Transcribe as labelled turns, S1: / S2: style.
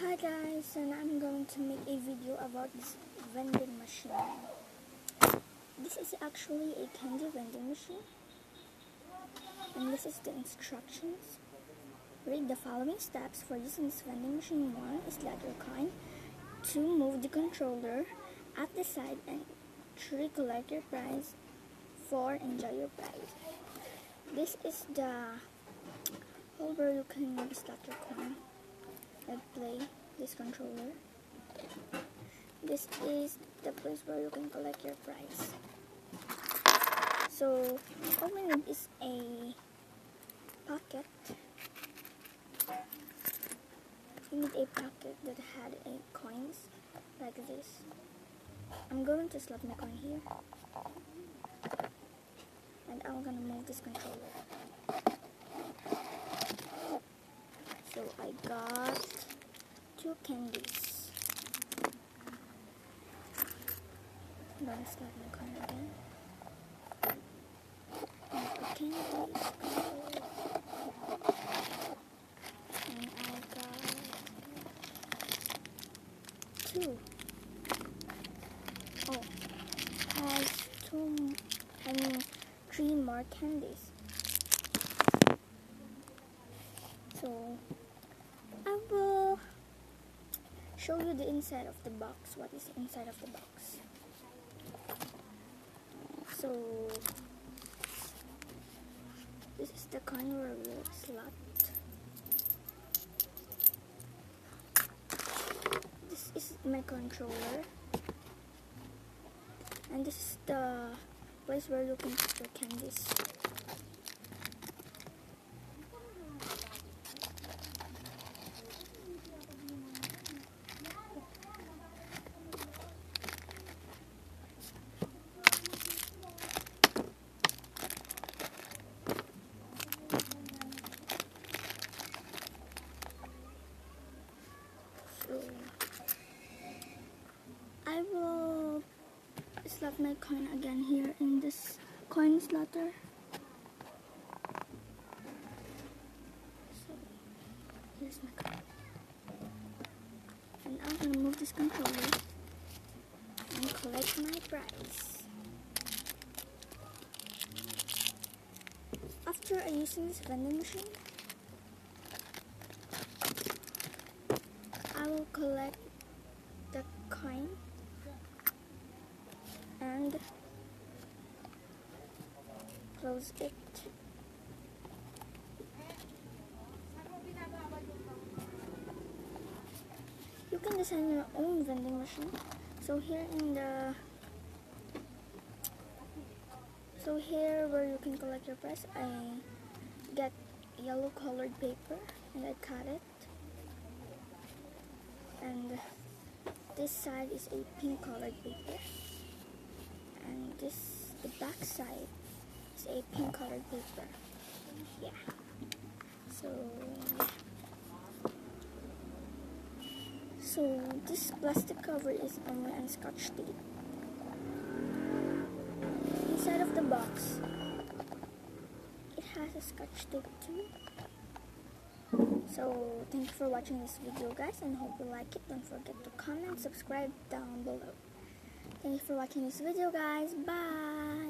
S1: Hi guys, and I'm going to make a video about this vending machine. This is actually a candy vending machine, and this is the instructions. Read the following steps for using this vending machine. 1 is let your coin, 2 move the controller at the side, and 3 collect your prize, 4 enjoy your prize. This is the hole where you can slot your coin and play this controller. This is the place where you can collect your prize. So all we need is a pocket. We need a pocket that had coins like this. I'm going to slot my coin here, and I'm gonna move this controller. So I got 2 candies. I'm gonna slot my coin again. And the candies. And I got 2. Oh, has 3 more candies. So I will show you the inside of the box. What is inside of the box? So this is the coin where we will slot. This is my controller, and this is the place where you can put your candies. So I will slot my coin again here in this coin slotter. So here's my coin, and I'm gonna move this controller and collect my prize. After using this vending machine, I will collect the coin and close it. You can design your own vending machine. So here where you can collect your prize, I get yellow colored paper and I cut it. And this side is a pink colored paper, and the back side is a pink colored paper. Yeah. So this plastic cover is only on Scotch tape. Inside of the box, it has a Scotch tape too. So thank you for watching this video, guys, and hope you like it. Don't forget to comment, subscribe down below. Thank you for watching this video, guys. Bye.